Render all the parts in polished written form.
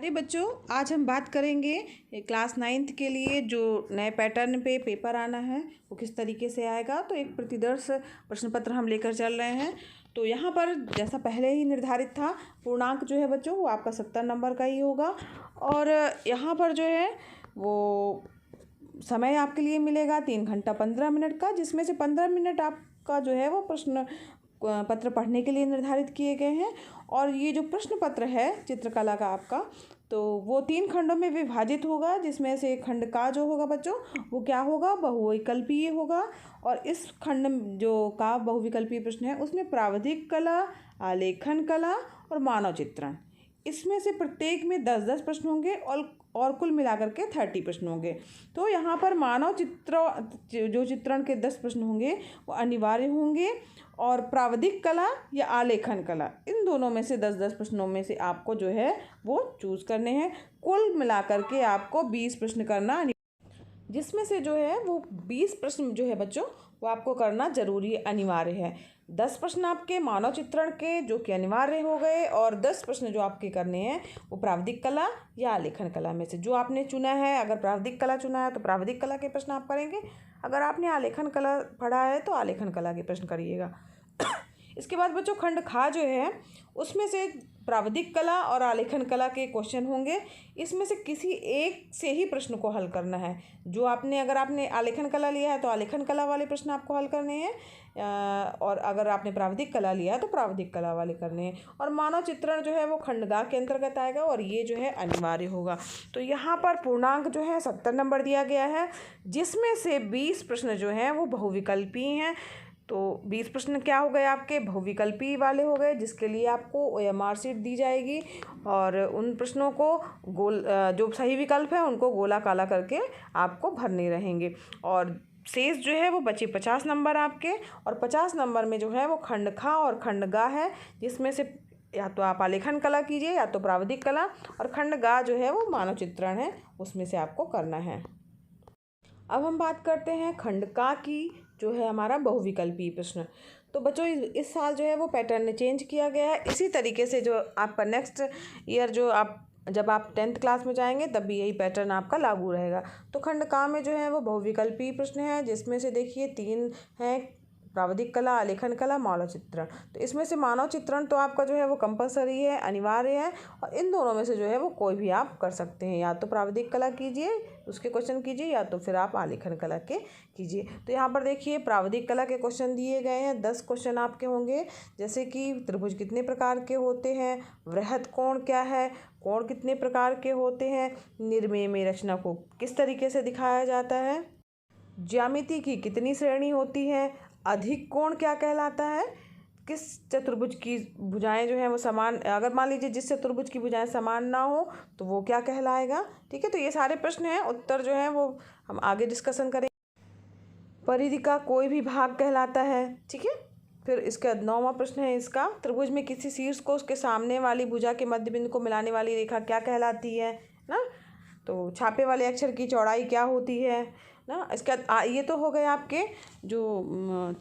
अरे बच्चों, आज हम बात करेंगे क्लास 9th के लिए जो नए पैटर्न पे पेपर आना है वो किस तरीके से आएगा। तो एक प्रतिदर्श प्रश्न पत्र हम लेकर चल रहे हैं। तो यहाँ पर जैसा पहले ही निर्धारित था, पूर्णांक जो है बच्चों वो आपका 70 नंबर का ही होगा। और यहाँ पर जो है वो समय आपके लिए मिलेगा 3 घंटा 15 मिनट का, जिसमें से 15 मिनट आपका जो है वो प्रश्न पत्र पढ़ने के लिए निर्धारित किए गए हैं। और ये जो प्रश्न पत्र है चित्रकला का आपका, तो वो 3 खंडों में विभाजित होगा, जिसमें से खंड का जो होगा बच्चों वो क्या होगा, बहुविकल्पीय होगा। और इस खंड जो का बहुविकल्पीय प्रश्न है उसमें प्राविधिक कला, आलेखन कला और मानव चित्रण, इसमें से प्रत्येक में 10-10 प्रश्न होंगे और कुल मिलाकर के 30 प्रश्न होंगे। तो यहाँ पर मानव चित्रण के 10 प्रश्न होंगे वो अनिवार्य होंगे, और प्राविधिक कला या आलेखन कला, इन दोनों में से 10-10 प्रश्नों में से आपको जो है वो चूज करने हैं। कुल मिलाकर के आपको 20 प्रश्न करना, जिसमें से जो है वो 20 प्रश्न जो है बच्चों वो आपको करना जरूरी अनिवार्य है। 10 प्रश्न आपके मानव चित्रण के जो कि अनिवार्य हो गए, और 10 प्रश्न जो आपके करने हैं वो प्राविधिक कला या आलेखन कला में से जो आपने चुना है। अगर प्राविधिक कला चुना है तो प्राविधिक कला के प्रश्न आप करेंगे, अगर आपने आलेखन कला पढ़ा है तो आलेखन कला के प्रश्न करिएगा। इसके बाद बच्चों खंड खा जो है उसमें से प्राविधिक कला और आलेखन कला के क्वेश्चन होंगे। इसमें से किसी एक से ही प्रश्न को हल करना है। जो आपने अगर आपने आलेखन कला लिया है तो आलेखन कला वाले प्रश्न आपको हल करने हैं, और अगर आपने प्राविधिक कला लिया है तो प्राविधिक कला वाले करने हैं। और मानव चित्रण जो है वो खंडगा के अंतर्गत आएगा, और ये जो है अनिवार्य होगा। तो यहाँ पर पूर्णांक जो है 70 नंबर दिया गया है, जिसमें से 20 प्रश्न जो हैं वो बहुविकल्पीय हैं। तो 20 प्रश्न क्या हो गए आपके, बहुविकल्पी वाले हो गए, जिसके लिए आपको OMR शीट दी जाएगी। और उन प्रश्नों को जो सही विकल्प है उनको गोला काला करके आपको भरने रहेंगे। और शेष जो है वो बचे 50 नंबर आपके, और 50 नंबर में जो है वो खंड खा और खंड गा है, जिसमें से या तो आप आलेखन कला कीजिए या तो प्राविधिक कला, और खंड गा जो है वो मानव चित्रण है, उसमें से आपको करना है। अब हम बात करते हैं खंड का की, जो है हमारा बहुविकल्पीय प्रश्न। तो बच्चों इस साल जो है वो पैटर्न चेंज किया गया है। इसी तरीके से जो आपका नेक्स्ट ईयर जब आप 10th क्लास में जाएंगे तब भी यही पैटर्न आपका लागू रहेगा। तो खंड का में जो है वो बहुविकल्पीय प्रश्न है, जिसमें से देखिए 3 हैं, प्राविधिक कला, आलेखन कला, मानव चित्रण। तो इसमें से मानव चित्रण तो आपका जो है वो कंपलसरी है, अनिवार्य है, और इन दोनों में से जो है वो कोई भी आप कर सकते हैं। या तो प्राविधिक कला कीजिए, उसके क्वेश्चन कीजिए, या तो फिर आप आलेखन कला के कीजिए। तो यहाँ पर देखिए प्राविधिक कला के क्वेश्चन दिए गए हैं। 10 क्वेश्चन आपके होंगे, जैसे कि त्रिभुज कितने प्रकार के होते हैं, वृहद कोण क्या है, कोण कितने प्रकार के होते हैं, निर्मेय में रचना को किस तरीके से दिखाया जाता है, ज्यामिति की कितनी श्रेणी होती है, अधिक कोण क्या कहलाता है, किस चतुर्भुज की भुजाएं जो हैं वो समान, अगर मान लीजिए जिस चतुर्भुज की भुजाएं समान ना हो तो वो क्या कहलाएगा। ठीक है, तो ये सारे प्रश्न हैं, उत्तर जो है वो हम आगे डिस्कशन करेंगे। परिधि का कोई भी भाग कहलाता है। ठीक है, फिर इसका 9वां प्रश्न है इसका, त्रिभुज में किसी शीर्ष को उसके सामने वाली भुजा के मध्य बिंदु को मिलाने वाली रेखा क्या कहलाती है ना। तो छापे वाले अक्षर की चौड़ाई क्या होती है ना। इसका ये तो हो गए आपके जो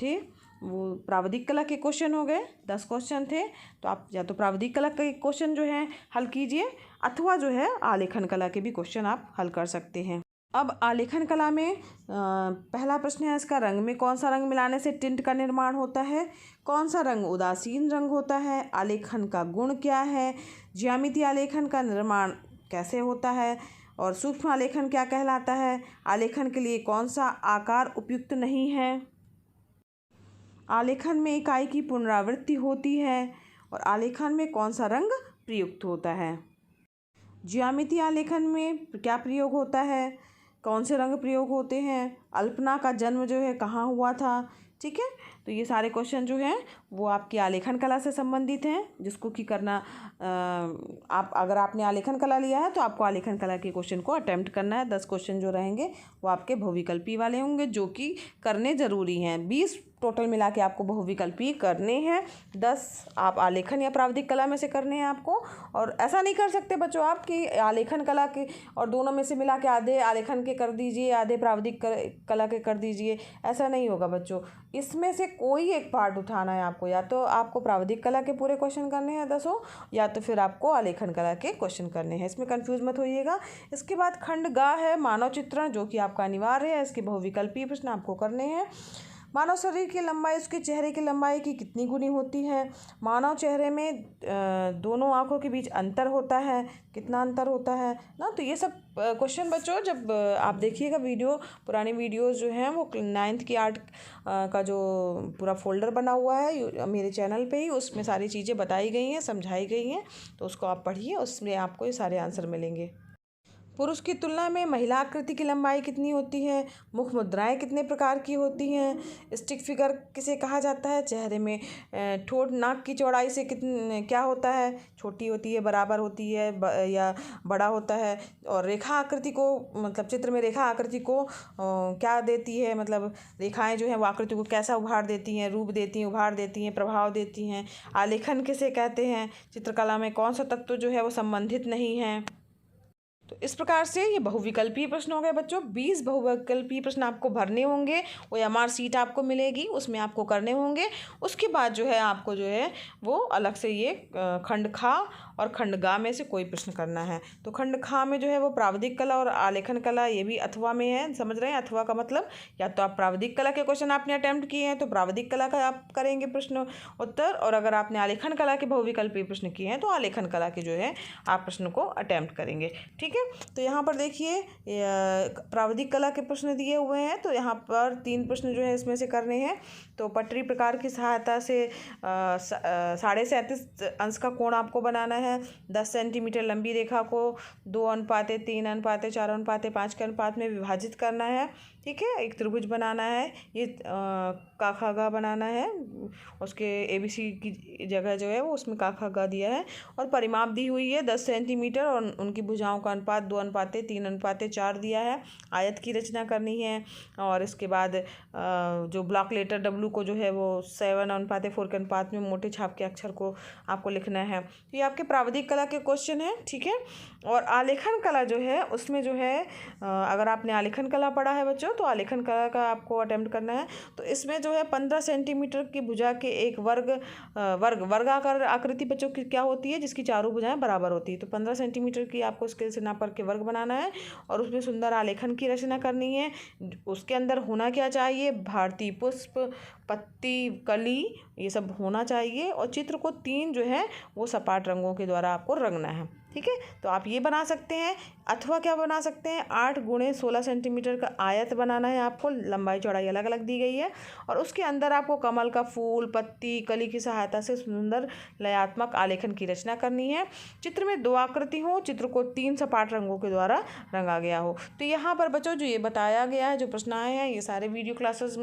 थे वो प्राविधिक कला के क्वेश्चन हो गए, 10 क्वेश्चन थे। तो आप या तो प्राविधिक कला के क्वेश्चन जो हैं हल कीजिए, अथवा जो है आलेखन कला के भी क्वेश्चन आप हल कर सकते हैं। अब आलेखन कला में पहला प्रश्न है इसका, रंग में कौन सा रंग मिलाने से टिंट का निर्माण होता है, कौन सा रंग उदासीन रंग होता है, आलेखन का गुण क्या है, ज्यामिति आलेखन का निर्माण कैसे होता है, और सूक्ष्म आलेखन क्या कहलाता है, आलेखन के लिए कौन सा आकार उपयुक्त नहीं है, आलेखन में इकाई की पुनरावृत्ति होती है, और आलेखन में कौन सा रंग प्रयुक्त होता है, ज्यामिति आलेखन में क्या प्रयोग होता है, कौन से रंग प्रयोग होते हैं, अल्पना का जन्म जो है कहाँ हुआ था। ठीक है, तो ये सारे क्वेश्चन जो हैं वो आपकी आलेखन कला से संबंधित हैं, जिसको कि करना आप अगर आपने आलेखन कला लिया है तो आपको आलेखन कला के क्वेश्चन को अटेम्प्ट करना है। 10 क्वेश्चन जो रहेंगे वो आपके बहुविकल्पी वाले होंगे, जो कि करने ज़रूरी हैं। 20 टोटल मिला के आपको बहुविकल्पी करने हैं। 10 आप आलेखन या प्राविधिक कला में से करने हैं आपको। और ऐसा नहीं कर सकते बच्चों आप कि आलेखन कला के और दोनों में से मिला के आधे आलेखन के कर दीजिए, आधे प्राविधिक कला के कर दीजिए, ऐसा नहीं होगा बच्चों। इसमें से कोई एक पार्ट उठाना है आपको, या तो आपको प्राविधिक कला के पूरे क्वेश्चन करने हैं 10, या तो फिर आपको आलेखन कला के क्वेश्चन करने हैं। इसमें कंफ्यूज मत होइएगा। इसके बाद खंड ग है मानव चित्रण, जो कि आपका अनिवार्य है। इसके बहुविकल्पीय प्रश्न आपको करने हैं। मानव शरीर की लंबाई उसके चेहरे की लंबाई की कितनी गुनी होती है। मानव चेहरे में दोनों आँखों के बीच अंतर होता है, कितना अंतर होता है ना। तो ये सब क्वेश्चन बच्चों जब आप देखिएगा वीडियो, पुरानी वीडियोस जो हैं वो 9th की आर्ट का जो पूरा फोल्डर बना हुआ है मेरे चैनल पे ही, उसमें सारी चीज़ें बताई गई हैं, समझाई गई हैं। तो उसको आप पढ़िए, उसमें आपको ये सारे आंसर मिलेंगे। पुरुष की तुलना में महिला आकृति की लंबाई कितनी होती है। मुख मुद्राएं कितने प्रकार की होती हैं। स्टिक फिगर किसे कहा जाता है। चेहरे में ठोड़ नाक की चौड़ाई से क्या होता है, छोटी होती है, बराबर होती है या बड़ा होता है। और रेखा आकृति को मतलब चित्र में रेखा आकृति को क्या देती है, मतलब रेखाएं जो हैं वो आकृति को कैसा उभार देती हैं, रूप देती हैं, उभार देती हैं, प्रभाव देती हैं। आलेखन किसे कहते हैं। चित्रकला में कौन सा तत्व जो है वो संबंधित नहीं है। तो इस प्रकार से ये बहुविकल्पीय प्रश्न हो गए बच्चों। 20 बहुविकल्पीय प्रश्न आपको भरने होंगे। वो एमआर सीट आपको मिलेगी, उसमें आपको करने होंगे। उसके बाद जो है आपको जो है वो अलग से ये खंड खा और खंड गा में से कोई प्रश्न करना है। तो खंड खा में जो है वो प्राविधिक कला और आलेखन कला, ये भी अथवा में है, समझ रहे हैं। अथवा का मतलब या तो आप प्राविधिक कला के क्वेश्चन आपने अटेम्प्ट किए हैं तो प्राविधिक कला का आप करेंगे प्रश्न उत्तर, और अगर आपने आलेखन कला के बहुविकल्पीय प्रश्न किए हैं तो आलेखन कला के जो है आप प्रश्न को अटेम्प्ट करेंगे। ठीक है, तो यहाँ पर देखिए प्राविधिक कला के प्रश्न दिए हुए हैं। तो यहाँ पर 3 प्रश्न जो है इसमें से करने हैं। तो पटरी प्रकार की सहायता से 37.5 अंश का कोण आपको बनाना है। 10 सेंटीमीटर लंबी रेखा को 2 अनुपात 3 अनुपात 4 अनुपात 5 के अनुपात में विभाजित करना है। ठीक है, एक त्रिभुज बनाना है। ये काखा गा बनाना है, उसके ABC की जगह जो है वो उसमें काखा गा दिया है। और परिमाप दी हुई है 10 सेंटीमीटर और उनकी भुजाओं का अनुपात 2 अनुपात 3 अनुपात 4 दिया है। आयत की रचना करनी है। और इसके बाद जो ब्लॉक लेटर W को जो है वो 7 अनुपात 4 के अनुपात में मोटे छाप के अक्षर को आपको लिखना है। तो ये आपके प्राविधिक कला के क्वेश्चन हैं। ठीक है, और आलेखन कला जो है उसमें जो है अगर आपने आलेखन कला पढ़ा है बच्चों तो आलेखन कला का आपको अटेम्प्ट करना है। तो इसमें जो है 15 सेंटीमीटर की भुजा के एक वर्गाकार आकृति बच्चों की क्या होती है, जिसकी चारों भुजाएं बराबर होती है। तो 15 सेंटीमीटर की आपको स्केल से नाप करके वर्ग बनाना है और उसमें सुंदर आलेखन की रचना करनी है। उसके अंदर होना क्या चाहिए, भारतीय पुष्प, पत्ती, कली, ये सब होना चाहिए। और चित्र को 3 जो है वो सपाट रंगों के द्वारा आपको रंगना है। ठीक है, तो आप ये बना सकते हैं। अथवा क्या बना सकते हैं, 8 × 16 सेंटीमीटर का आयत बनाना है आपको। लंबाई चौड़ाई अलग अलग दी गई है और उसके अंदर आपको कमल का फूल, पत्ती, कली की सहायता से सुंदर लयात्मक आलेखन की रचना करनी है। चित्र में 2 आकृति हो, चित्र को 3 सपाट रंगों के द्वारा रंगा गया हो। तो यहाँ पर बच्चों जो ये बताया गया है, जो प्रश्न आए हैं, ये सारे वीडियो क्लासेस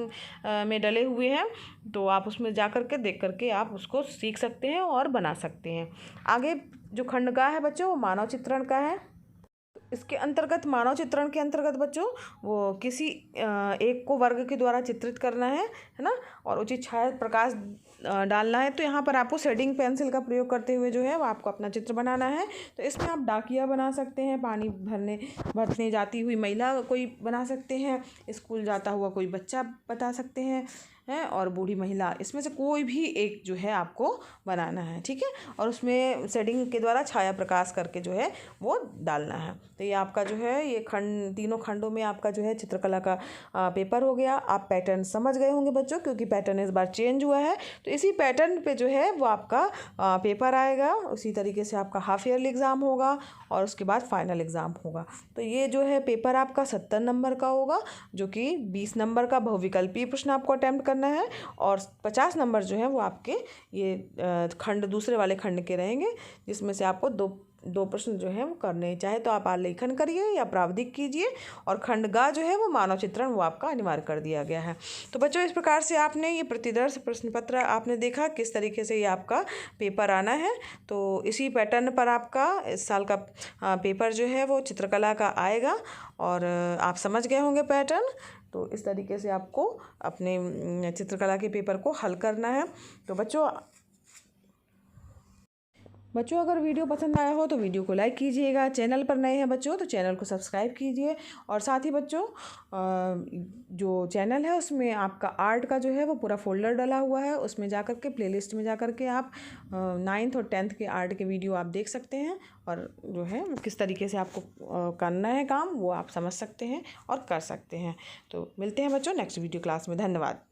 में डले हुए हैं। तो आप उसमें जा करके देख करके आप उसको सीख सकते हैं और बना सकते हैं। आगे जो खंडगा है बच्चों वो मानव चित्रण का है। इसके अंतर्गत मानव चित्रण के अंतर्गत बच्चों वो किसी एक को वर्ग के द्वारा चित्रित करना है ना, और उचित छाया प्रकाश डालना है। तो यहाँ पर आपको शेडिंग पेंसिल का प्रयोग करते हुए जो है वो आपको अपना चित्र बनाना है। तो इसमें आप डाकिया बना सकते हैं, पानी भरने जाती हुई महिला कोई बना सकते हैं, स्कूल जाता हुआ कोई बच्चा बता सकते हैं और बूढ़ी महिला, इसमें से कोई भी एक जो है आपको बनाना है। ठीक है, और उसमें शेडिंग के द्वारा छाया प्रकाश करके जो है वो डालना है। तो ये आपका जो है ये तीनों खंडों में आपका जो है चित्रकला का पेपर हो गया। आप पैटर्न समझ गए होंगे बच्चों, क्योंकि पैटर्न इस बार चेंज हुआ है। तो इसी पैटर्न पे जो है वो आपका पेपर आएगा। उसी तरीके से आपका हाफ ईयरली एग्ज़ाम होगा और उसके बाद फाइनल एग्ज़ाम होगा। तो ये जो है पेपर आपका 70 नंबर का होगा, जो कि 20 नंबर का बहुविकल्पीय प्रश्न आपको अटेम्प्ट करना है और 50 नंबर जो है वो आपके ये खंड दूसरे वाले खंड के रहेंगे, जिसमें से आपको 2 2 प्रश्न जो है वो करने, चाहे तो आप आलेखन करिए या प्रावधिक कीजिए, और खंड ग जो है वो मानव चित्रण वो आपका अनिवार्य कर दिया गया है। तो बच्चों इस प्रकार से आपने ये प्रतिदर्श प्रश्न पत्र आपने देखा किस तरीके से ये आपका पेपर आना है। तो इसी पैटर्न पर आपका इस साल का पेपर जो है वो चित्रकला का आएगा, और आप समझ गए होंगे पैटर्न। तो इस तरीके से आपको अपने चित्रकला के पेपर को हल करना है। तो बच्चों अगर वीडियो पसंद आया हो तो वीडियो को लाइक कीजिएगा, चैनल पर नए हैं बच्चों तो चैनल को सब्सक्राइब कीजिए, और साथ ही बच्चों जो चैनल है उसमें आपका आर्ट का जो है वो पूरा फोल्डर डला हुआ है, उसमें जाकर के प्लेलिस्ट में जाकर के आप 9th और 10th के आर्ट के वीडियो आप देख सकते हैं, और जो है वो किस तरीके से आपको करना है काम वो आप समझ सकते हैं और कर सकते हैं। तो मिलते हैं बच्चों नेक्स्ट वीडियो क्लास में। धन्यवाद।